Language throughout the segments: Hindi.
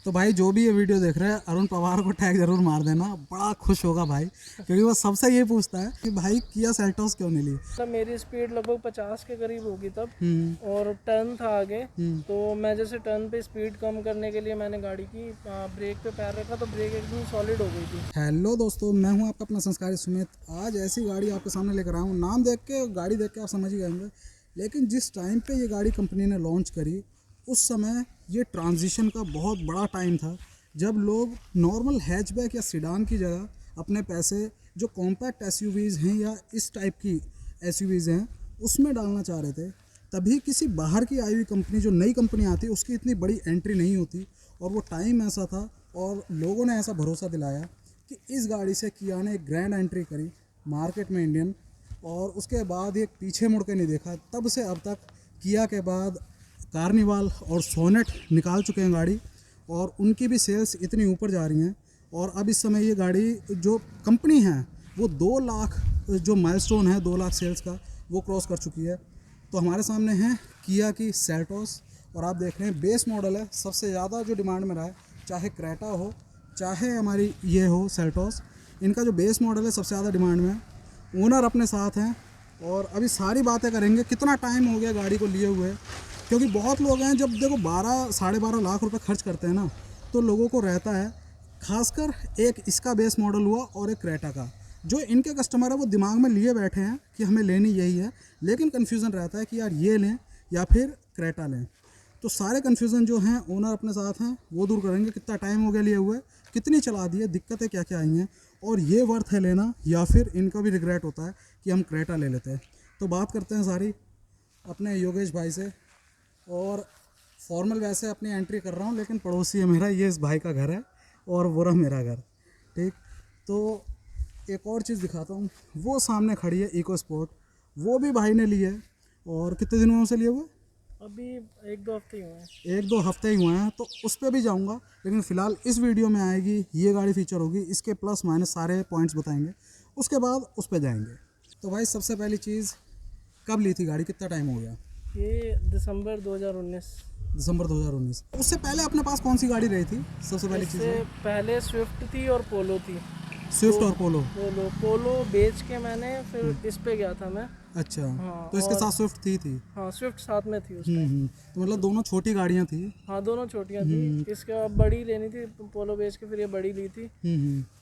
तो भाई जो भी ये वीडियो देख रहे हैं अरुण पवार को टैग जरूर मार देना, बड़ा खुश होगा भाई, क्योंकि वो सबसे ये पूछता है कि भाई किया सेल्टोस क्यों नहीं ली। तब मेरी स्पीड लगभग 50 के करीब होगी तब, और टर्न था आगे, तो मैं जैसे टर्न पे स्पीड कम करने के लिए मैंने गाड़ी की ब्रेक पे पैर रखा तो ब्रेक एकदम सॉलिड हो गई थी। हेलो दोस्तों, मैं हूं आपका अपना संस्कारी सुमित। आज ऐसी गाड़ी आपके सामने लेकर आया हूं, नाम देख के गाड़ी देख के आप समझ ही जाएंगे, लेकिन जिस टाइम पे ये गाड़ी कंपनी ने लॉन्च करी उस समय ये ट्रांजिशन का बहुत बड़ा टाइम था, जब लोग नॉर्मल हैचबैक या सीडान की जगह अपने पैसे जो कॉम्पैक्ट एसयूवीज़ हैं या इस टाइप की एसयूवीज़ हैं उसमें डालना चाह रहे थे। तभी किसी बाहर की आई हुई कंपनी, जो नई कंपनी आती है, उसकी इतनी बड़ी एंट्री नहीं होती, और वो टाइम ऐसा था और लोगों ने ऐसा भरोसा दिलाया कि इस गाड़ी से किया ने एक ग्रैंड एंट्री करी मार्केट में इंडियन, और उसके बाद ये पीछे मुड़ के नहीं देखा। तब से अब तक किया के बाद कार्निवाल और सोनेट निकाल चुके हैं गाड़ी, और उनकी भी सेल्स इतनी ऊपर जा रही हैं। और अब इस समय ये गाड़ी जो कंपनी है वो 2 लाख जो माइलस्टोन है 2 लाख सेल्स का वो क्रॉस कर चुकी है। तो हमारे सामने है किया की सेल्टोस, और आप देख रहे हैं बेस मॉडल है, सबसे ज़्यादा जो डिमांड में रहा है, चाहे क्रेटा हो चाहे हमारी ये हो सेल्टोस, इनका जो बेस मॉडल है सबसे ज़्यादा डिमांड में है। ओनर अपने साथ हैं और अभी सारी बातें करेंगे, कितना टाइम हो गया गाड़ी को लिए हुए, क्योंकि बहुत लोग हैं जब देखो 12 साढ़े 12 लाख रुपए खर्च करते हैं ना, तो लोगों को रहता है, खासकर एक इसका बेस मॉडल हुआ और एक क्रेटा का, जो इनके कस्टमर है वो दिमाग में लिए बैठे हैं कि हमें लेनी यही है, लेकिन कन्फ्यूज़न रहता है कि यार ये लें या फिर क्रेटा लें। तो सारे कन्फ्यूज़न जो हैं ओनर अपने साथ हैं, वो दूर करेंगे। कितना टाइम हो गया लिए हुए, कितनी चला दी है, दिक्कतें क्या क्या आई हैं, और ये वर्थ है लेना या फिर इनका भी रिग्रेट होता है कि हम क्रेटा ले लेते हैं। तो बात करते हैं सारी अपने योगेश भाई से। और फॉर्मल वैसे अपनी एंट्री कर रहा हूँ, लेकिन पड़ोसी है मेरा, ये इस भाई का घर है और वो रहा मेरा घर। ठीक, तो एक और चीज़ दिखाता हूँ, वो सामने खड़ी है इको स्पोर्ट, वो भी भाई ने ली है। और कितने दिन हुए उसे लिए हुए? अभी 1-2 हफ्ते ही हुए हैं। 1-2 हफ्ते ही हुए हैं, तो उस पर भी जाऊँगा, लेकिन फ़िलहाल इस वीडियो में आएगी ये गाड़ी फीचर होगी, इसके प्लस माइनस सारे पॉइंट्स बताएंगे, उसके बाद उस पर जाएंगे। तो भाई सबसे पहली चीज़, कब ली थी गाड़ी, कितना टाइम हो गया? ये दिसंबर 2019। दिसंबर 2019। उससे पहले अपने पास कौन सी गाड़ी रही थी सबसे पहली चीज़? इससे पहले स्विफ्ट थी और पोलो थी। स्विफ्ट और पोलो। पोलो बेच के मैंने फिर इस पे गया था मैं। अच्छा, हाँ, तो इसके साथ स्विफ्ट थी? हाँ, स्विफ्ट साथ में थी उस टाइम। तो मतलब दोनों छोटी गाड़ियाँ थी। हाँ, दोनों छोटियाँ थी। इसके बाद बड़ी लेनी थी, पोलो बेच के फिर ये बड़ी ली थी।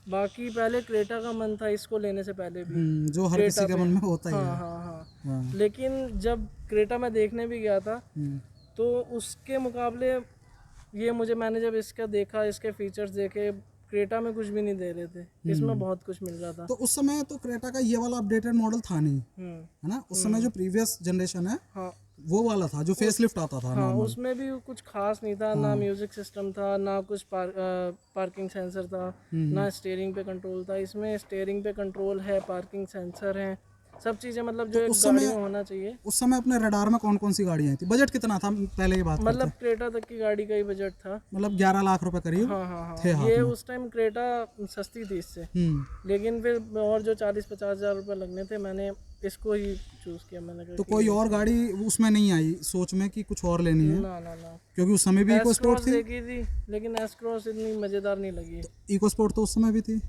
बाकी पहले क्रेटा का मन था इसको लेने से पहले भी। जो हर किसी के मन में होता ही हाँ, है। हाँ, हाँ। हाँ। लेकिन जब क्रेटा में देखने भी गया था तो उसके मुकाबले मैंने जब इसका देखा, इसके फीचर्स देखे, क्रेटा में कुछ भी नहीं दे रहे थे, इसमें बहुत कुछ मिल रहा था। तो उस समय तो क्रेटा का ये वाला अपडेटेड मॉडल था नहीं, है ना? उस समय जो प्रीवियस जनरेशन है, हाँ, वो वाला था जो फेसलिफ्ट आता था। हाँ, उसमें भी कुछ खास नहीं था। ना म्यूजिक सिस्टम था, ना कुछ पार्किंग सेंसर था, ना स्टीयरिंग पे कंट्रोल था। इसमें स्टीयरिंग पे कंट्रोल है, पार्किंग सेंसर है, सब चीज़ें मतलब जो एक गाड़ी में होना चाहिए। उस समय अपने रडार में कौन कौन सी गाड़ियाँ थी? बजट कितना था पहले ये बात करते मतलब हैं? क्रेटा तक की गाड़ी का ही बजट था, मतलब 11 लाख रुपए करीब हाँ, हाँ, हाँ। थे हाथ ये में। उस टाइम क्रेटा सस्ती थी इससे, लेकिन फिर और जो 40-50 हज़ार रुपये लगने थे, मैंने इसको ही चूज़ किया। मैंने कहा तो कोई और गाड़ी उसमें नहीं आई सोच में कि कुछ और लेनी है? ना, ना, ना। क्योंकि उस समय भी इको स्पोर्ट थी। देखी थी, लेकिन एस क्रॉस इतनी मज़ेदार नहीं लगी। इको स्पोर्ट तो उस समय भी थी,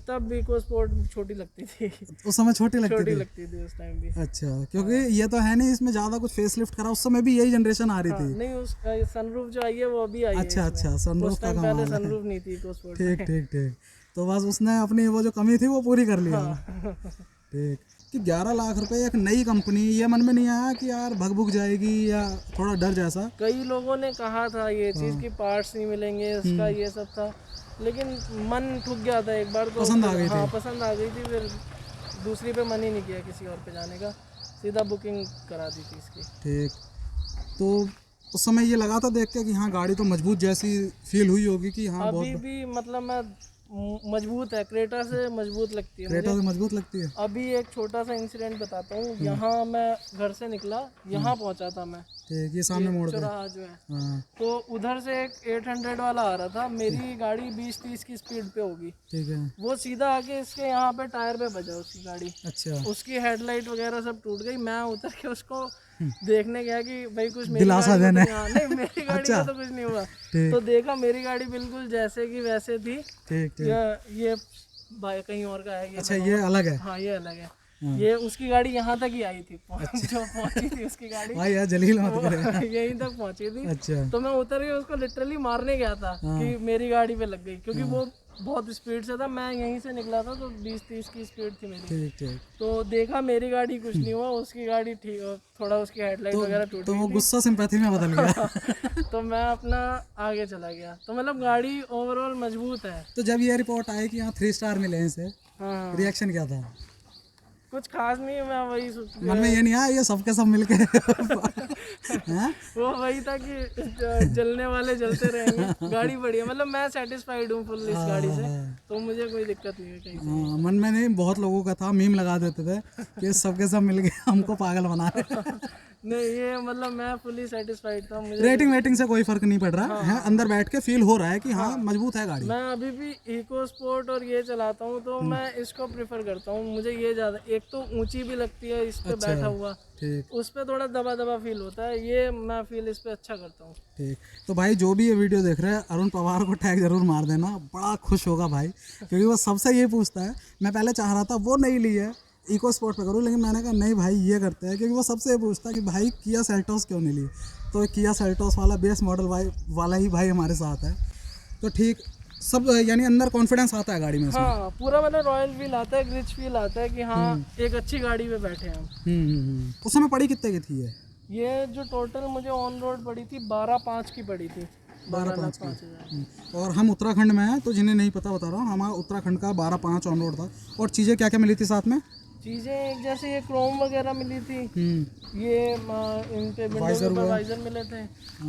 तब भी इको स्पोर्ट छोटी लगती थी। उस समय छोटी लगती छोटी थी। लगती थी उस टाइम भी। अच्छा, क्योंकि ये तो है नहीं इसमें ज़्यादा कुछ फेसलिफ्ट करा, उस समय भी यही जनरेशन आ रही हाँ, थी। नहीं, उस सनरूफ जो आई है वो अभी आई है अच्छा, इसमें। अच्छा, सनरूफ उस का टाइम कमाल पहले है। सनरूफ नहीं थी इको स्पोर्ट ठीक में। ठीक ठीक, तो बस उसने अपनी वो जो कमी थी वो पूरी कर लिया। हाँ। ठीक, कि 11 लाख रुपए एक नई कंपनी, ये मन में नहीं आया कि यार भग भुग जाएगी या थोड़ा डर जैसा? कई लोगों ने कहा था ये चीज़ की पार्ट्स नहीं मिलेंगे, इसका ये सब था, लेकिन मन ठुक गया था एक बार तो। पसंद आ गई हाँ, थी। पसंद आ गई थी, फिर दूसरी पे मन ही नहीं किया किसी और पे जाने का, सीधा बुकिंग करा दी थी इसकी। ठीक, तो उस समय ये लगा था देख के कि हाँ गाड़ी तो मजबूत जैसी फील हुई होगी कि हाँ अभी बहुत भी मतलब मैं मजबूत है, क्रेटा से मजबूत लगती है क्रेटा मुझे। से मजबूत लगती है। अभी एक छोटा सा इंसिडेंट बताता हूँ। यहाँ मैं घर से निकला, यहाँ पहुँचा था मैं, ठीक, ये सामने मोड़ पे। चौराहा जो है, हाँ, तो उधर से एक 800 वाला आ रहा था, मेरी गाड़ी 20-30 की स्पीड पे होगी, ठीक है। वो सीधा आके इसके यहाँ पे टायर पे बजा उसकी गाड़ी, अच्छा, उसकी हेडलाइट वगैरह सब टूट गई। मैं उतर के उसको देखने गया कि भाई कुछ मेरी दिलासा गाड़ी को देने। तो हाँ, नहीं मेरी गाड़ी अच्छा। को तो कुछ नहीं हुआ। ठीक। तो देखा मेरी गाड़ी बिल्कुल जैसे की वैसे थी। ठीक ठीक। ये भाई कहीं और का है ये। अच्छा ये अलग है। हाँ ये अलग है। हाँ। ये उसकी गाड़ी यहाँ तक ही आई थी। जो पहुंची थी उसकी गाड़ी भाई यार जलील मत वो करे। यहीं तक पहुंची थी। अच्छा। तो मैं उतर के उसको लिटरली मारने गया था कि मेरी गाड़ी पे लग गई, क्योंकि वो बहुत स्पीड से था। मैं यहीं से निकला था तो 20-30 की स्पीड थी मेरी। ठीक ठीक। तो देखा मेरी गाड़ी कुछ नहीं हुआ, उसकी गाड़ी ठीक, थोड़ा उसकी हेडलाइट वगैरह टूट तो वो गई गुस्सा सिंपैथी में बदल गया। थी। तो मैं अपना आगे चला गया। तो मतलब गाड़ी ओवरऑल मजबूत है। तो जब ये रिपोर्ट आई कि यहाँ 3 स्टार मिले हैं इसे, हाँ रिएक्शन क्या था? कुछ खास नहीं, मैं वही मन में ये नहीं आया ये सबके सब मिलके हैं? वो वही था कि जलने वाले जलते रहेंगे। गाड़ी बढ़िया, मतलब मैं सेटिस्फाइड हूँ फुल इस गाड़ी से, तो मुझे कोई दिक्कत नहीं है कहीं से। हाँ, मन में नहीं, बहुत लोगों का था, मीम लगा देते थे कि सबके सब मिल गए हमको पागल बना रहे। नहीं ये मतलब मैं फुली सेटिस्फाइड था। मुझे रेटिंग वेटिंग से कोई फर्क नहीं पड़ रहा है, अंदर बैठ के फील हो रहा है कि हाँ मजबूत है गाड़ी। मैं अभी भी इको स्पोर्ट और ये चलाता हूँ, तो मैं इसको प्रेफर करता हूँ। मुझे ये ज़्यादा, एक तो ऊंची भी लगती है इस पे बैठा हुआ, ठीक उस पे थोड़ा दबा दबा फील होता है, ये मैं फील इस पे अच्छा करता हूँ। ठीक। तो भाई जो भी ये वीडियो देख रहे हैं अरुण पवार को टैग जरूर मार देना, बड़ा खुश होगा भाई, क्योंकि वो सबसे ये पूछता है। मैं पहले चाह रहा था वो नहीं ली है इको स्पोर्ट पे करूँ, लेकिन मैंने कहा नहीं भाई ये करते हैं, क्योंकि वो सबसे ये पूछता है कि भाई किया सेल्टोस क्यों नहीं ली। तो किया सेल्टोस वाला बेस मॉडल भाई वाला ही भाई हमारे साथ है। तो ठीक सब, यानी अंदर कॉन्फिडेंस आता है गाड़ी में इसमें। हाँ पूरा मतलब रॉयल फील आता है, रिच फील आता है कि हाँ एक अच्छी गाड़ी पे बैठे हैं हम। उस समय पड़ी कितने की थी ये जो टोटल मुझे ऑन रोड पड़ी थी 12,500 की पड़ी थी। 12,05,000। और हम उत्तराखंड में हैं, तो जिन्हें नहीं पता बता रहा हूँ, हमारा उत्तराखंड का 12,500 ऑन रोड था। और चीज़ें क्या क्या मिली थी साथ में? चीज़ें जैसे ये क्रोम वगैरह मिली थी, ये इन पे विंडो के ऊपर वाइजर मिले थे,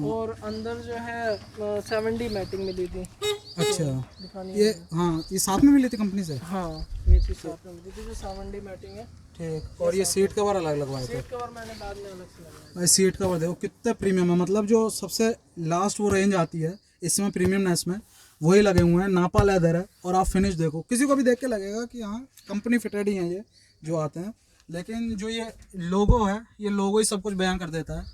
और अंदर जो है 7D मैटिंग मिली थी। अच्छा दिखानी ये, हाँ ये साथ में मिली थी कंपनी से। हाँ ये चीज़ साथ में मिली थी, जो 7D मैटिंग है। ठीक। और ये सीट कवर अलग लगवाए थे? सीट कवर मैंने बाद में अलग से लगाया। भाई सीट कवर देखो कितने प्रीमियम है, मतलब जो सबसे लास्ट वो रेंज आती है इसमें प्रीमियमनेस में, वही लगे हुए हैं। नापा लेदर है, और आप फिनिश देखो, किसी को भी देख के लगेगा कि हाँ कंपनी फिटेड ही हैं ये जो आते हैं। लेकिन जो ये लोगो है, ये लोगो ही सब कुछ बयान कर देता है।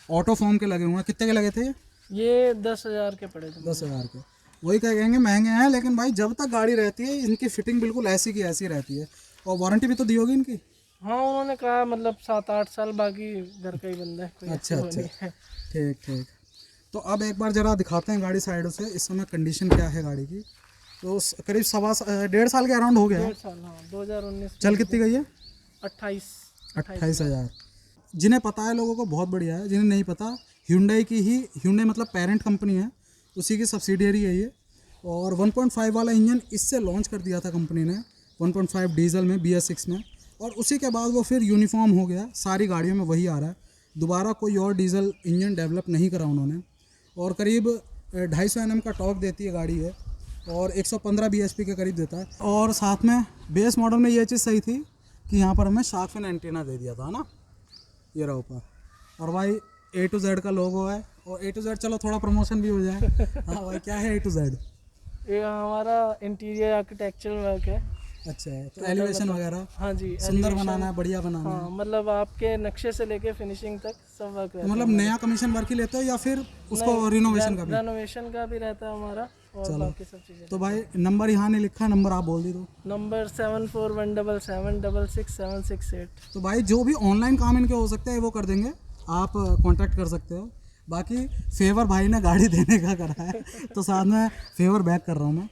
ऑटो फॉर्म के लगे हुए हैं। कितने के लगे थे ये 10,000 के पड़े थे। 10,000 के। वही क्या कहेंगे, महंगे हैं, लेकिन भाई जब तक गाड़ी रहती है इनकी फिटिंग बिल्कुल ऐसी की ऐसी रहती है। और वारंटी भी तो दी होगी इनकी? हाँ उन्होंने कहा मतलब 7-8 साल, बाकी घर का ही बंदा है कोई। अच्छा अच्छा, ठीक ठीक। तो अब एक बार ज़रा दिखाते हैं गाड़ी साइडों से, इस समय कंडीशन क्या है गाड़ी की। तो करीब 1.5 साल के अराउंड हो गया है। 1.5 साल, हाँ 2019। चल कितनी गई है? 28,000। जिन्हें पता है लोगों को बहुत बढ़िया है, जिन्हें नहीं पता, Hyundai की ही, Hyundai मतलब पेरेंट कंपनी है, उसी की सब्सिडियरी है ये। और 1.5 वाला इंजन इससे लॉन्च कर दिया था कंपनी ने, 1.5 डीजल में BS6 में, और उसी के बाद वो फिर यूनिफॉर्म हो गया, सारी गाड़ियों में वही आ रहा है। दोबारा कोई और डीजल इंजन डेवलप नहीं करा उन्होंने। और करीब 250 Nm का टॉर्क देती है गाड़ी है, और 115 bhp के करीब देता है। और साथ में बेस मॉडल में ये चीज़ सही थी कि यहाँ पर हमें शार्क फिन एंटीना दे दिया था ना, ये रहा ऊपर। और भाई A to Z का लोगो है, और A to Z चलो थोड़ा प्रमोशन भी हो जाए। हाँ भाई क्या है A to Z? ये हमारा इंटीरियर आर्किटेक्चरल वर्क है। अच्छा, तो एलिवेशन वगैरह हाँ जी, सुंदर बनाना है, बढ़िया बनाना है। हाँ मतलब आपके नक्शे से लेके फिनिशिंग तक सब वर्क रहता है। मतलब नया कमीशन वर्क ही लेते हो या फिर उसको रिनोवेशन का भी? रेनोवेशन का भी रहता है हमारा, और बाकी सब चीज़ें। तो भाई नंबर यहाँ नहीं लिखा, नंबर आप बोल दी दो। नंबर 7417766768। तो भाई जो भी ऑनलाइन काम इनके हो सकते हैं वो कर देंगे, आप कांटेक्ट कर सकते हो। बाकी फेवर भाई ने गाड़ी देने का करा है, तो साथ में फेवर बैक कर रहा हूँ मैं।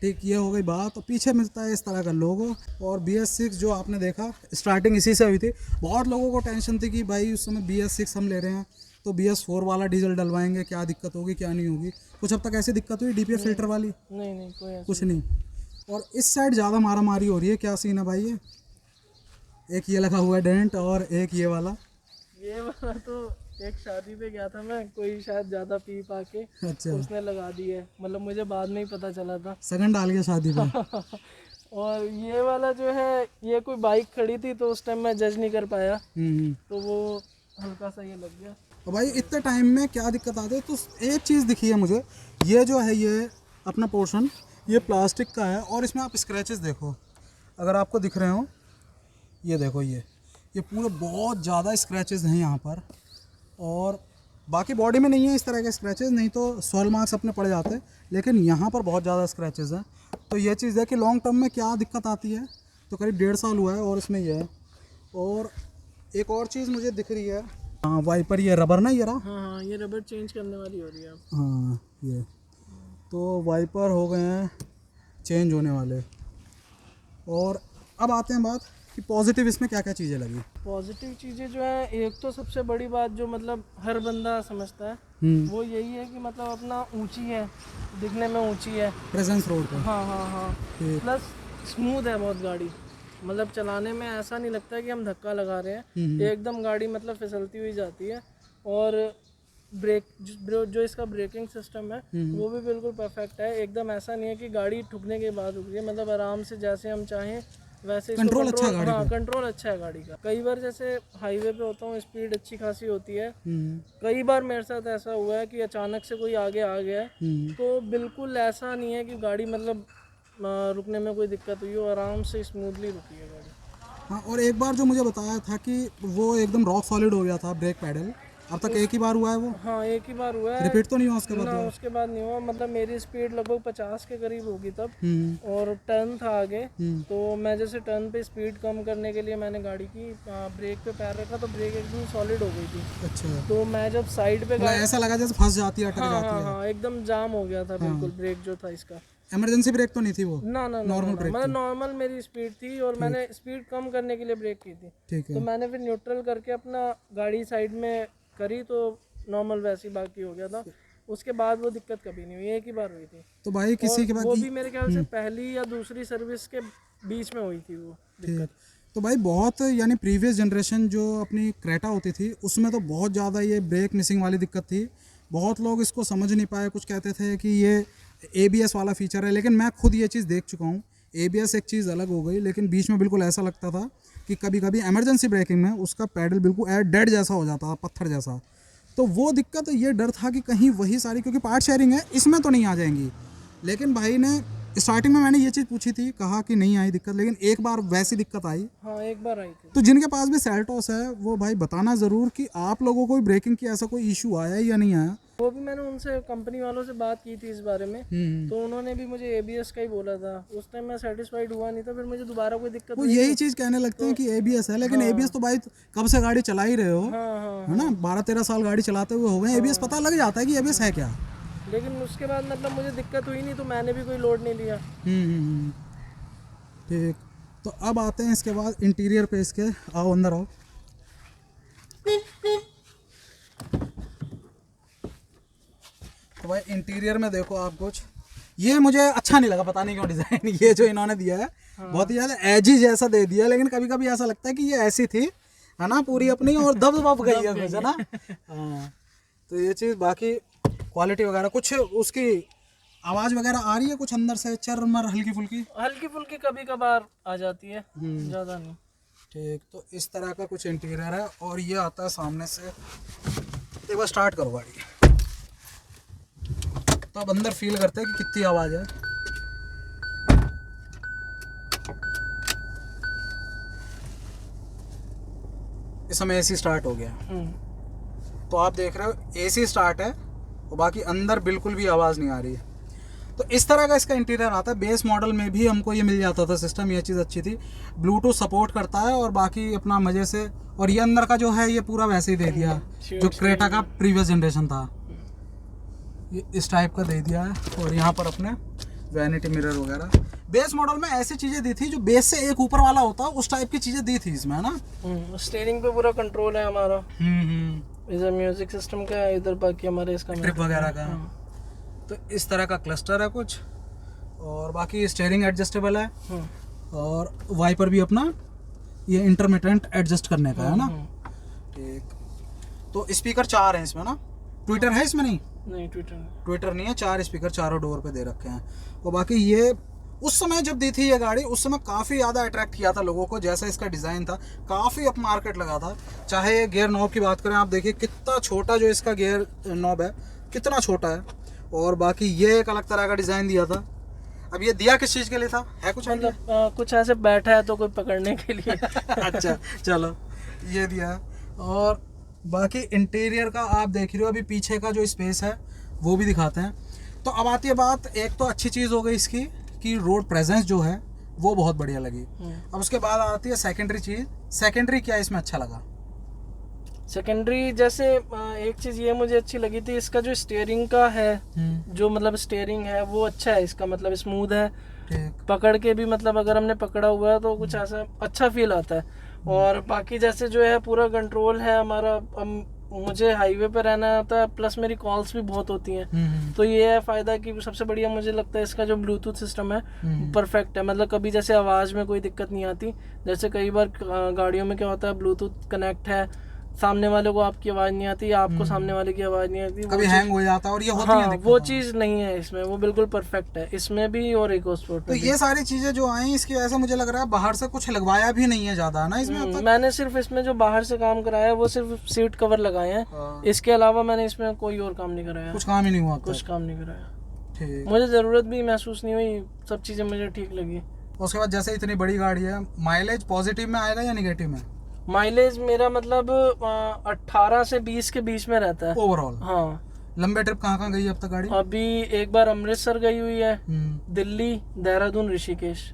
ठीक, ये हो गई बात। तो पीछे मिलता है इस तरह का लोगो, और BS6 जो आपने देखा स्टार्टिंग इसी से हुई थी। बहुत लोगों को टेंशन थी कि भाई उस समय BS6 हम ले रहे हैं तो BS4 वाला डीजल डलवाएंगे, क्या दिक्कत होगी क्या नहीं होगी। कुछ अब तक ऐसी दिक्कत हुई DPF फिल्टर वाली? नहीं कोई ऐसा कुछ नहीं। और इस साइड ज़्यादा मारा मारी हो रही है, क्या सीन है भाई? ये एक ये लगा हुआ है डेंट, और एक ये वाला तो एक शादी पे गया था मैं, कोई शायद ज़्यादा पी पा के अच्छा, उसने लगा दी है, मतलब मुझे बाद में ही पता चला था। सगन डाल गया शादी पे। और ये वाला जो है, ये कोई बाइक खड़ी थी तो उस टाइम मैं जज नहीं कर पाया, तो वो हल्का सा ये लग गया। और भाई इतने टाइम में क्या दिक्कत आती है? तो एक चीज़ दिखी है मुझे, ये जो है ये अपना पोर्शन ये प्लास्टिक का है, और इसमें आप स्क्रैचेस देखो, अगर आपको दिख रहे हो, ये देखो, ये ये पूरे बहुत ज़्यादा स्क्रैचेस हैं यहाँ पर, और बाकी बॉडी में नहीं है इस तरह के स्क्रैचेस, नहीं तो सॉइल मार्क्स अपने पड़ जाते, लेकिन यहाँ पर बहुत ज़्यादा स्क्रैचेस हैं। तो ये चीज़ है कि लॉन्ग टर्म में क्या दिक्कत आती है, तो करीब 1.5 साल हुआ है और इसमें ये है। और एक और चीज़ मुझे दिख रही है, हाँ वाइपर, ये रबर ना, ये रहा, हाँ ये रबर चेंज करने वाली हो रही है अब। हाँ ये तो वाइपर हो गए हैं चेंज होने वाले। और अब आते हैं बात कि पॉजिटिव इसमें क्या क्या चीज़ें लगी। पॉजिटिव चीज़ें जो है, एक तो सबसे बड़ी बात जो मतलब हर बंदा समझता है वो यही है कि मतलब अपना ऊंची है, दिखने में ऊंची है, प्रेजेंस रोड पर। हाँ हाँ हाँ, ठीक। प्लस स्मूथ है बहुत गाड़ी, मतलब चलाने में ऐसा नहीं लगता है कि हम धक्का लगा रहे हैं, एकदम गाड़ी मतलब फिसलती हुई जाती है। और ब्रेक जो इसका ब्रेकिंग सिस्टम है वो भी बिल्कुल परफेक्ट है, एकदम ऐसा नहीं है कि गाड़ी ठुकने के बाद रुक रही है, मतलब आराम से जैसे हम चाहें वैसे इसको कंट्रोल अच्छा है गाड़ी हाँ कंट्रोल अच्छा है गाड़ी का। कई बार जैसे हाईवे पे होता हूँ, स्पीड अच्छी खासी होती है, कई बार मेरे साथ ऐसा हुआ है कि अचानक से कोई आगे आ गया है, तो बिल्कुल ऐसा नहीं है कि गाड़ी मतलब रुकने में कोई दिक्कत हुई हो, आराम से स्मूथली रुकी है गाड़ी। हाँ, और एक बार जो मुझे बताया था कि वो एकदम रॉक सॉलिड हो गया था ब्रेक पैडल, अब तक एक ही बार हुआ है वो? हाँ एक ही बार हुआ है, रिपीट तो नहीं हुआ उसके बाद? ना उसके बाद नहीं हुआ, मतलब मेरी स्पीड लगभग 50 के करीब होगी तब, और टर्न था आगे, तो मैं जैसे टर्न पे स्पीड कम करने के लिए मैंने गाड़ी की ब्रेक पे पैर रखा तो ब्रेक एकदम सॉलिड हो गई थी। अच्छा, तो मैं जब साइड पे ऐसा लगा जैसे फंस जाती है, अटक हाँ जाती हाँ है। हाँ एकदम जाम हो गया था बिल्कुल ब्रेक जो था इसका। इमरजेंसी ब्रेक तो नहीं थी वो? ना ना नॉर्मल ब्रेक मतलब नॉर्मल मेरी स्पीड थी, और मैंने स्पीड कम करने के लिए ब्रेक की थी, ठीक तो है। मैंने फिर न्यूट्रल करके अपना गाड़ी साइड में करी तो नॉर्मल वैसे ही बाकी हो गया था। उसके बाद वो दिक्कत कभी नहीं हुई, एक ही बार हुई थी। तो भाई किसी के बाद वो भी मेरे ख्याल से पहली या दूसरी सर्विस के बीच में हुई थी वो दिक्कत। तो भाई बहुत, यानी प्रीवियस जनरेशन जो अपनी क्रेटा होती थी उसमें तो बहुत ज़्यादा ये ब्रेक मिसिंग वाली दिक्कत थी, बहुत लोग इसको समझ नहीं पाए, कुछ कहते थे कि ये ABS वाला फीचर है, लेकिन मैं खुद ये चीज़ देख चुका हूँ। ABS एक चीज़ अलग हो गई, लेकिन बीच में बिल्कुल ऐसा लगता था कि कभी कभी इमरजेंसी ब्रेकिंग में उसका पैडल बिल्कुल डेड जैसा हो जाता था, पत्थर जैसा। तो वो दिक्कत, ये डर था कि कहीं वही सारी, क्योंकि पार्ट शेयरिंग है इसमें तो नहीं आ जाएंगी, लेकिन भाई ने स्टार्टिंग में मैंने ये चीज़ पूछी थी, कहा कि नहीं आई दिक्कत, लेकिन एक बार वैसी दिक्कत आई। हाँ एक बार आई थी। तो जिनके पास भी सेल्टोस है वो भाई बताना ज़रूर कि आप लोगों को ब्रेकिंग की ऐसा कोई इशू आया या नहीं आया। वो भी मैंने उनसे कंपनी वालों से बात की थी इस बारे में, तो उन्होंने भी मुझे ABS का ही बोला था। उस टाइम मैं सेटिस्फाइड हुआ नहीं था, फिर मुझे दोबारा कोई दिक्कत वो यही चीज़ कहने लगते हैं कि ABS है, लेकिन ABS तो भाई कब से गाड़ी चला ही रहे हो, है ना, 12-13 साल गाड़ी चलाते हुए हो गए, ABS पता लग जाता है कि ABS है क्या। लेकिन उसके बाद मतलब मुझे दिक्कत हुई नहीं, तो मैंने भी कोई लोड नहीं लिया। ठीक, तो अब आते हैं इसके बाद इंटीरियर पे इसके। आओ अंदर आओ। तो भाई इंटीरियर में देखो आप कुछ, ये मुझे अच्छा नहीं लगा, पता नहीं क्यों डिज़ाइन ये जो इन्होंने दिया है बहुत ही ज़्यादा एजी जैसा दे दिया, लेकिन कभी कभी ऐसा लगता है कि ये ऐसी थी, है ना, पूरी अपनी और दब गई है कुछ, है ना। हाँ, तो ये चीज़, बाकी क्वालिटी वगैरह कुछ उसकी आवाज़ वगैरह आ रही है कुछ अंदर से, चरमर हल्की फुल्की कभी कभार आ जाती है, ज़्यादा नहीं। ठीक, तो इस तरह का कुछ इंटीरियर है, और ये आता है सामने से। एक बार स्टार्ट करो गाड़ी, तो अब अंदर फील करते हैं कि कितनी आवाज़ है। इस समय AC स्टार्ट हो गया, तो आप देख रहे हो AC स्टार्ट है, और बाकी अंदर बिल्कुल भी आवाज़ नहीं आ रही है। तो इस तरह का इसका इंटीरियर आता है। बेस मॉडल में भी हमको ये मिल जाता था सिस्टम, ये चीज़ अच्छी थी, ब्लूटूथ सपोर्ट करता है, और बाकी अपना मज़े से। और ये अंदर का जो है ये पूरा वैसे ही दे दिया जो क्रेटा का प्रीवियस जनरेशन था, ये इस टाइप का दे दिया है। और यहाँ पर अपने वैनिटी मिरर वगैरह, बेस मॉडल में ऐसी चीज़ें दी थी जो बेस से एक ऊपर वाला होता है, उस टाइप की चीज़ें दी थी इसमें, है ना। स्टीयरिंग पे पूरा कंट्रोल है हमारा, इधर म्यूजिक सिस्टम का है, इधर बाकी हमारे इसका ट्रिप वगैरह का। तो इस तरह का क्लस्टर है कुछ, और बाकी स्टीयरिंग एडजस्टेबल है, और वाइपर भी अपना ये इंटरमिटेंट एडजस्ट करने का है ना। ठीक, तो स्पीकर 4 हैं इसमें ना, ट्विटर है इसमें? नहीं ट्विटर नहीं है, 4 स्पीकर चारों डोर पे दे रखे हैं। और बाकी ये उस समय जब दी थी ये गाड़ी, उस समय काफ़ी ज़्यादा अट्रैक्ट किया था लोगों को, जैसा इसका डिज़ाइन था काफ़ी अप मार्केट लगा था। चाहे ये गियर नॉब की बात करें, आप देखिए कितना छोटा जो इसका गियर नॉब है, कितना छोटा है, और बाकी ये एक अलग तरह का डिज़ाइन दिया था। अब ये दिया किस चीज़ के लिए था, है कुछ मतलब कुछ ऐसे बैठा है तो कोई पकड़ने के लिए। अच्छा चलो, ये दिया है। और बाकी इंटीरियर का आप देख रहे हो, अभी पीछे का जो स्पेस है वो भी दिखाते हैं। तो अब आती है बात, एक तो अच्छी चीज़ हो गई इसकी कि रोड प्रेजेंस जो है वो बहुत बढ़िया लगी। अब उसके बाद आती है सेकेंडरी चीज़। सेकेंडरी क्या इसमें अच्छा लगा? सेकेंडरी जैसे एक चीज़ ये मुझे अच्छी लगी थी, इसका जो स्टीयरिंग का है, जो मतलब स्टीयरिंग है वो अच्छा है इसका, मतलब स्मूथ है। पकड़ के भी मतलब अगर हमने पकड़ा हुआ है तो कुछ ऐसा अच्छा फील आता है। और बाकी जैसे जो है पूरा कंट्रोल है हमारा। मुझे हाईवे पे रहना होता है, प्लस मेरी कॉल्स भी बहुत होती हैं, तो ये है फ़ायदा कि सबसे बढ़िया मुझे लगता है इसका जो ब्लूटूथ सिस्टम है परफेक्ट है। मतलब कभी जैसे आवाज़ में कोई दिक्कत नहीं आती। जैसे कई बार गाड़ियों में क्या होता है, ब्लूटूथ कनेक्ट है, सामने वाले को आपकी आवाज़ नहीं आती, आपको सामने वाले की आवाज़ नहीं आती, कभी हैंग हो जाता है और ये होती है दिक्कत। वो चीज़ नहीं है इसमें, वो बिल्कुल परफेक्ट है इसमें भी और इकोस्पोर्ट तो में भी। ये सारी चीजें जो आई इसकी वजह से मुझे लग रहा है बाहर से कुछ लगवाया भी नहीं है ज्यादा ना इसमें अब तक। मैंने सिर्फ इसमें जो बाहर से काम कराया है वो सिर्फ सीट कवर लगाए हैं। इसके अलावा मैंने इसमें कोई और काम नहीं कराया, कुछ काम ही नहीं हुआ अब कुछ तक। काम नहीं कराया। ठीक। मुझे ज़रूरत भी महसूस नहीं हुई, सब चीज़ें मुझे ठीक लगी। उसके बाद जैसे इतनी बड़ी गाड़ी है, माइलेज पॉजिटिव में आएगा या निगेटिव में? माइलेज मेरा मतलब 18 से 20 के बीच में रहता है ओवरऑल। हाँ। लंबे ट्रिप कहाँ कहाँ गई है अब तक गाड़ी? अभी एक बार अमृतसर गई हुई है, दिल्ली, देहरादून, ऋषिकेश।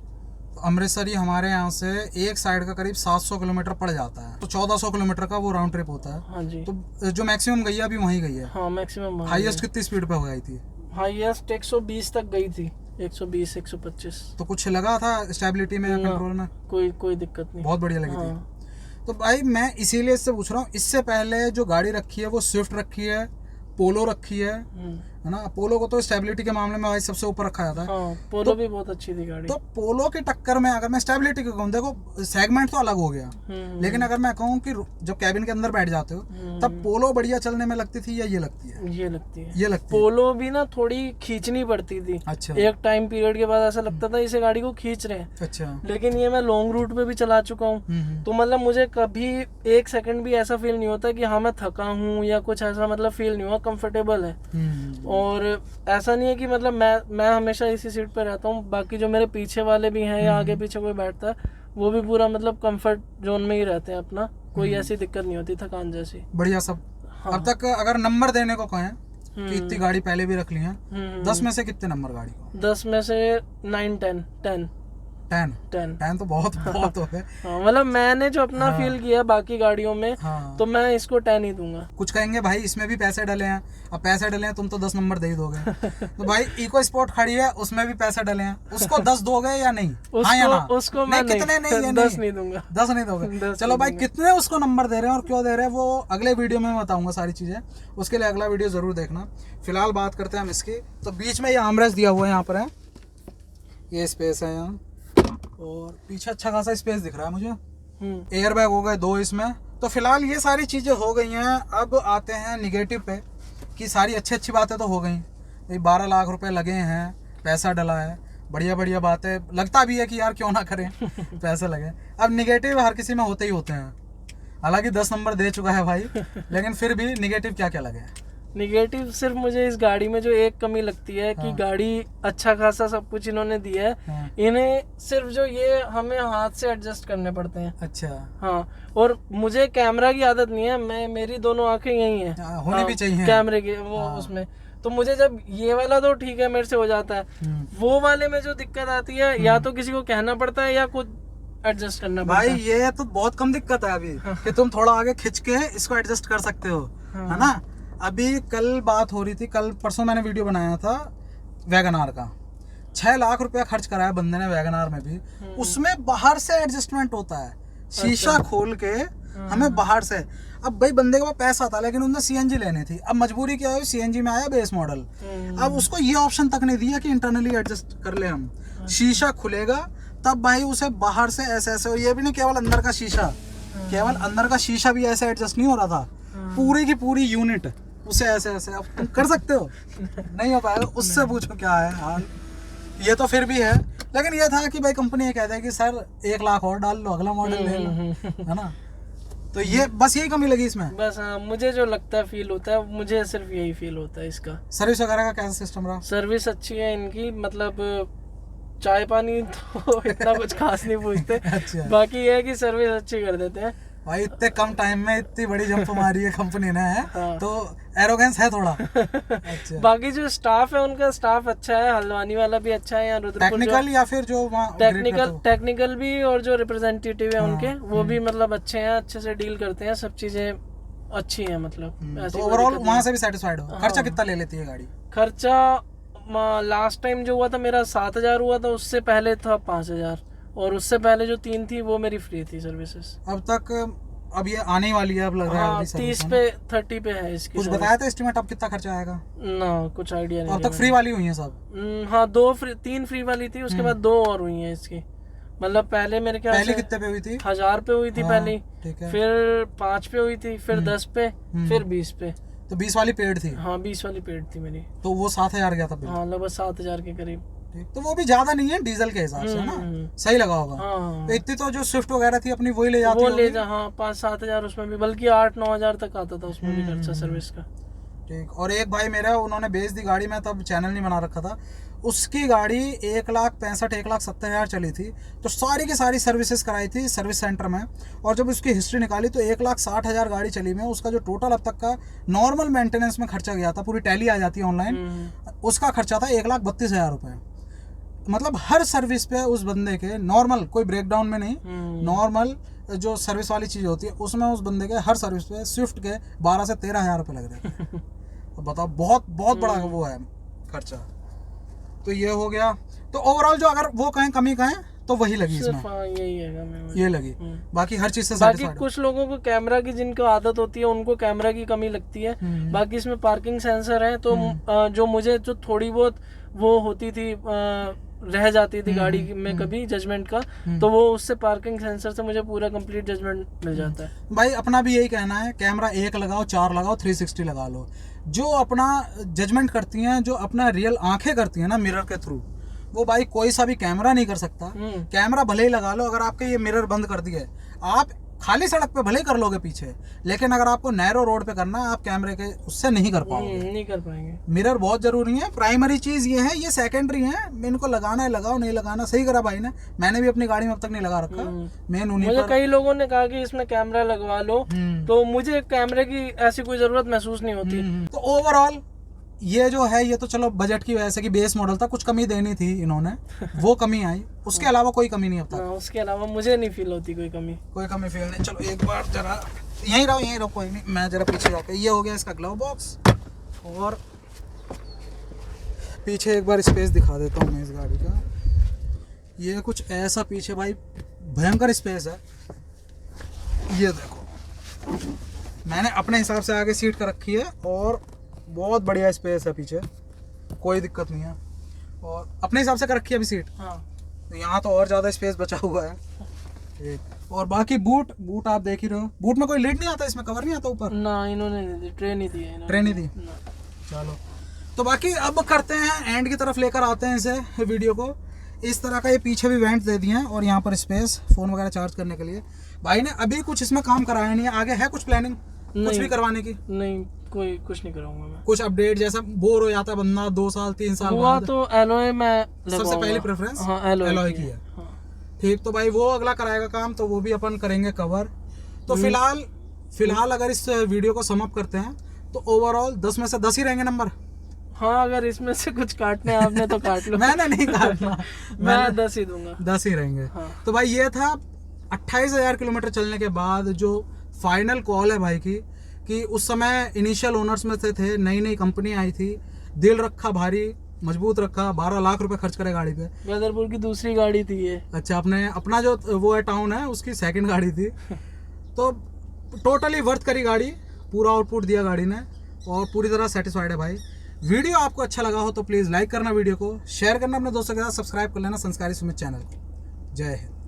अमृतसर ही हमारे यहाँ से एक साइड का करीब 700 किलोमीटर पड़ जाता है, तो 1400 किलोमीटर का वो राउंड ट्रिप होता है। हाँ जी। तो जो मैक्सिमम गई है अभी वहीं गई है। हाँ मैक्सिमम। हाईएस्ट कितनी स्पीड पे हो गई थी? हाईएस्ट 120 तक गई थी, 120 125। तो कुछ लगा था स्टेबिलिटी में या कंट्रोल में? कोई दिक्कत नहीं, बहुत बढ़िया लगी हाँ। थी। तो भाई मैं इसीलिए इससे पूछ रहा हूँ, इससे पहले जो गाड़ी रखी है वो स्विफ्ट रखी है, पोलो रखी है ना? पोलो को तो स्टेबिलिटी के मामले में भाई सबसे ऊपर रखा जाता है। हाँ, पोलो भी बहुत अच्छी थी गाड़ी। तो पोलो की टक्कर में अगर मैं स्टेबिलिटी को कहूँ, देखो सेगमेंट तो अलग हो गया, लेकिन अगर मैं कहूँ कि जब कैबिन के अंदर बैठ जाते हो तब पोलो बढ़िया चलने में लगती थी या ये लगती है? ये लगती है। ये लगती है। पोलो भी ना थोड़ी खींचनी पड़ती थी। अच्छा। एक टाइम पीरियड के बाद ऐसा लगता था इसे गाड़ी को खींच रहे हैं। अच्छा। लेकिन ये मैं लॉन्ग रूट पे भी चला चुका हूँ, तो मतलब मुझे कभी एक सेकंड भी ऐसा फील नहीं होता कि हाँ मैं थका हूँ या कुछ ऐसा, मतलब फील नहीं हुआ, कंफर्टेबल है। और ऐसा नहीं है कि मतलब मैं हमेशा इसी सीट पे रहता हूँ, बाकी जो मेरे पीछे वाले भी हैं या आगे पीछे कोई बैठता है वो भी पूरा मतलब कंफर्ट जोन में ही रहते हैं अपना, कोई ऐसी दिक्कत नहीं होती थकान जैसी। बढ़िया सब। हाँ। अब तक अगर नंबर देने को कहें कि इतनी गाड़ी पहले भी रख ली है, 10 में से कितने नंबर गाड़ी को? 10 में से 9 10 10 10 तो बहुत बहुत हो गए। हाँ, मतलब मैंने जो अपना फील किया बाकी गाड़ियों में, हाँ। तो मैं इसको 10 ही दूंगा। कुछ कहेंगे भाई इसमें भी पैसे डले हैं, अब पैसे डले हैं तुम तो 10 नंबर दे ही दोगे। तो भाई इको स्पोर्ट खड़ी है, उसमें भी पैसे डले हैं, उसको 10 दोगे या नहीं? हाँ या ना? उसको मैं कितने नहीं, 10 नहीं दूंगा। 10 नहीं दोगे? चलो भाई कितने उसको नंबर दे रहे हैं और क्यों दे रहे हैं वो अगले वीडियो में बताऊंगा सारी चीजें, उसके लिए अगला वीडियो जरूर देखना। फिलहाल बात करते हैं हम इसकी। तो बीच में ये आर्मरेस्ट दिया हुआ है, यहाँ पर है ये स्पेस है यहाँ, और पीछे अच्छा खासा स्पेस दिख रहा है मुझे। एयर बैग हो गए 2 इसमें। तो फिलहाल ये सारी चीज़ें हो गई हैं। अब आते हैं निगेटिव पे कि सारी अच्छी बातें तो हो गई, भाई 12 लाख रुपए लगे हैं, पैसा डला है, बढ़िया बढ़िया बातें, लगता भी है कि यार क्यों ना करें पैसे लगे। अब निगेटिव हर किसी में होते ही होते हैं, हालांकि 10 नंबर दे चुका है भाई, लेकिन फिर भी निगेटिव क्या क्या लगे? निगेटिव सिर्फ मुझे इस गाड़ी में जो एक कमी लगती है कि गाड़ी अच्छा खासा सब कुछ इन्होंने दिया है, इन्हें सिर्फ जो ये हमें हाथ से एडजस्ट करने पड़ते हैं। अच्छा। हाँ, और मुझे कैमरा की आदत नहीं है, मेरी दोनों आंखें यही हैं, होनी भी चाहिए कैमरे के वो उसमें। तो मुझे जब ये वाला तो ठीक है मेरे से हो जाता है, वो वाले में जो दिक्कत आती है या तो किसी को कहना पड़ता है या खुद एडजस्ट करना पड़ता है। भाई ये तो बहुत कम दिक्कत है अभी कि तुम थोड़ा आगे खिंच के इसको एडजस्ट कर सकते हो, है ना? अभी कल बात हो रही थी, कल परसों मैंने वीडियो बनाया था वैगनार का, 6 लाख रुपया खर्च कराया बंदे ने वैगनार में भी, उसमें बाहर से एडजस्टमेंट होता है, शीशा खोल के हमें बाहर से। अब भाई बंदे के पास पैसा था लेकिन उसने सीएनजी लेनी थी, अब मजबूरी क्या है, सीएनजी में आया बेस मॉडल, अब उसको ये ऑप्शन तक नहीं दिया कि इंटरनली एडजस्ट कर ले हम, शीशा खुलेगा तब भाई उसे बाहर से ऐसे ऐसे, और ये भी नहीं केवल अंदर का शीशा, केवल अंदर का शीशा भी ऐसे एडजस्ट नहीं हो रहा था, पूरी की पूरी यूनिट उसे ऐसे ऐसे। अब तुम कर सकते हो? नहीं हो पाएगा, उससे पूछो क्या है हाल। ये तो फिर भी है, लेकिन ये था कि भाई कंपनी ये कहता है कि सर 1 लाख और डाल लो, अगला मॉडल ले लो, है ना? तो ये बस यही कमी लगी इसमें। बस हाँ, मुझे जो लगता है फील होता है, मुझे सिर्फ यही फील होता है इसका। सर्विस वगैरह का कैसा सिस्टम रहा? सर्विस अच्छी है इनकी, मतलब चाय पानी तो इतना कुछ खास नहीं पूछते। अच्छा। बाकी ये है कि सर्विस अच्छी कर देते हैं। भाई इतने कम टाइम में इतनी बड़ी जंप मारी है कंपनी ने, है हाँ। तो एरोगेंस है थोड़ा। अच्छा, बाकी जो स्टाफ है उनका स्टाफ अच्छा है, हल्द्वानी वाला भी अच्छा है, यहाँ रुद्रपुर टेक्निकल या फिर जो वहाँ टेक्निकल भी, और जो रिप्रेजेंटेटिव है उनके वो भी मतलब अच्छे हैं, अच्छे से डील करते हैं, सब चीजें अच्छी हैं, मतलब ऐसी तो कोई ओवरऑल दिक्कत वहाँ से भी सेटिस्फाइड हो? खर्चा हाँ। कितना ले लेती है गाड़ी? खर्चा लास्ट टाइम जो हुआ था मेरा 7,000 हुआ था, उससे पहले था 5,000, और उससे पहले जो 3 थी वो मेरी फ्री थी सर्विसेज। अब तक, अब ये आने ही वाली है, अब लग रहा है हाँ, अभी सर्विस 30 है पे ना? 30 पे है इसकी कुछ सर्विस। बताया था एस्टिमेट अब कितना खर्चा आएगा? ना कुछ आइडिया नहीं अब है तक फ्री वाली हुई है सब? हाँ, 3 फ्री वाली थी, उसके बाद 2 और हुई हैं इसकी। मतलब पहले मेरे ख्याल पहले से कितने पे हुई थी? 1000 पे हुई थी हाँ, पहली, ठीक है। फिर 5 पे हुई थी, फिर 10 पे, फिर 20 पे। तो 20 वाली पेड थी? हाँ, 20 वाली पेड थी मेरी। तो वो 7,000 गया था बिल? हाँ, लगभग 7,000 के करीब। ठीक, तो वो भी ज्यादा नहीं है डीजल के हिसाब से ना, सही लगा होगा। हाँ, तो इतनी तो जो स्विफ्ट वगैरह थी अपनी वही ले जाती वो ले होगी। जा, हाँ 5-7 हजार उसमें भी, बल्कि 8-9 हजार तक आता था उसमें भी खर्चा सर्विस का। ठीक, और एक भाई मेरा, उन्होंने बेच दी गाड़ी, में तब चैनल नहीं बना रखा था, उसकी गाड़ी 1,65,000-1,70,000 चली थी, तो सारी की सारी सर्विसेज कराई थी सर्विस सेंटर में, और जब उसकी हिस्ट्री निकाली तो 1,60,000 गाड़ी चली में, उसका जो टोटल अब तक का नॉर्मल मेंटेनेंस में खर्चा गया था, पूरी टैली आ जाती है ऑनलाइन, उसका खर्चा था 1,32,000 रुपये। मतलब हर सर्विस पे उस बंदे के नॉर्मल, कोई ब्रेकडाउन में नहीं, नॉर्मल जो सर्विस वाली चीज़ होती है उसमें उस बंदे के हर सर्विस पे स्विफ्ट के 12 से 13,000 रुपये लग रहे थे। अब बताओ, बहुत बहुत बड़ा वो है खर्चा। तो ये हो गया। तो ओवरऑल जो अगर वो कहें कमी कहें तो वही लगी इसमें, हाँ, यही है ये लगी, बाकी हर चीज़ से बाकी satisfied कुछ लोगों को कैमरा की, जिनको आदत होती है उनको कैमरा की कमी लगती है। बाकी इसमें पार्किंग सेंसर है, तो जो मुझे जो थोड़ी बहुत वो होती थी, रह जाती थी गाड़ी में कभी जजमेंट का, तो वो उससे पार्किंग सेंसर से मुझे पूरा कंप्लीट जजमेंट मिल जाता है। भाई अपना भी यही कहना है, कैमरा 1 लगाओ, 4 लगाओ, 360 लगा लो, जो अपना जजमेंट करती हैं, जो अपना रियल आंखें करती हैं ना मिरर के थ्रू, वो भाई कोई सा भी कैमरा नहीं कर सकता। कैमरा भले ही लगा लो, अगर आपके ये मिरर बंद कर दिए, आप खाली सड़क पे भले कर लोगे पीछे, लेकिन अगर आपको नैरो रोड पे करना है, आप कैमरे के उससे नहीं कर पाओगे, नहीं कर पाएंगे। मिरर बहुत जरूरी है, प्राइमरी चीज ये है, ये सेकेंडरी है। इनको लगाना है लगाओ, नहीं लगाना सही करा भाई ने, मैंने भी अपनी गाड़ी में अब तक नहीं लगा रखा, मेन उन्हीं मुझे पर। कई लोगों ने कहा कि इसमें कैमरा लगवा लो, तो मुझे कैमरे की ऐसी कोई जरूरत महसूस नहीं होती। तो ओवरऑल ये जो है, ये तो चलो बजट की वजह से कि बेस मॉडल था, कुछ कमी देनी थी इन्होंने, वो कमी आई, उसके अलावा कोई कमी नहीं अब तक। उसके अलावा मुझे नहीं फील होती कोई कमी, कोई कमी फील नहीं। चलो एक बार जरा यहीं रहो कोई नहीं, मैं जरा पीछे जाके, ये हो गया इसका ग्लव बॉक्स, और पीछे एक बार स्पेस दिखा देता हूँ मैं इस गाड़ी का। ये कुछ ऐसा पीछे भाई भयंकर स्पेस है, ये देखो, मैंने अपने हिसाब से आगे सीट कर रखी है, और बहुत बढ़िया स्पेस है पीछे, कोई दिक्कत नहीं है, और अपने हिसाब से कर रखी है अभी सीट। हाँ, तो यहाँ तो और ज़्यादा स्पेस बचा हुआ है। ठीक, और बाकी बूट आप देख ही रहे हो, बूट में कोई लिड नहीं आता, इसमें कवर नहीं आता ऊपर ना, इन्होंने ट्रे नहीं दी है, ट्रे नहीं दी। चलो, तो बाकी अब करते हैं एंड की तरफ, लेकर आते हैं इसे वीडियो को। इस तरह का ये पीछे भी वेंट दे दिए हैं, और यहाँ पर स्पेस फ़ोन वगैरह चार्ज करने के लिए। भाई ने अभी कुछ इसमें काम कराया नहीं है, आगे है कुछ प्लानिंग कुछ भी करवाने की? नहीं, कोई कुछ नहीं कराऊंगा मैं। कुछ अपडेट, जैसा बोर हो जाता है बंदा 2 साल 3 साल हुआ बाद, तो एलॉय में सबसे पहली प्रेफरेंस एलॉय की है। ठीक, तो भाई वो अगला कराएगा काम, तो वो भी अपन करेंगे कवर। तो फिलहाल अगर इस वीडियो को समअप करते हैं तो ओवरऑल 10 में से 10 ही रहेंगे नंबर। हाँ, अगर इसमें से कुछ काटने आपने तो काट लो। मैंने नहीं काटना, मैं 10 ही दूंगा, 10 ही रहेंगे। हाँ। तो भाई ये था 28,000 किलोमीटर चलने के बाद जो फाइनल कॉल है भाई की, कि उस समय इनिशियल ओनर्स में से थे, नई नई कंपनी आई थी, दिल रखा भारी, मजबूत रखा, 12 लाख रुपए खर्च करे गाड़ी पे। बदरपुर की दूसरी गाड़ी थी ये। अच्छा, अपना जो वो है टाउन है, उसकी सेकंड गाड़ी थी। तो टोटली वर्थ करी गाड़ी, पूरा आउटपुट दिया गाड़ी ने, और पूरी तरह सेटिस्फाइड है भाई। वीडियो आपको अच्छा लगा हो तो प्लीज़ लाइक करना, वीडियो को शेयर करना अपने दोस्तों के साथ, सब्सक्राइब कर लेना संस्कारी सुमित चैनल को। जय हिंद।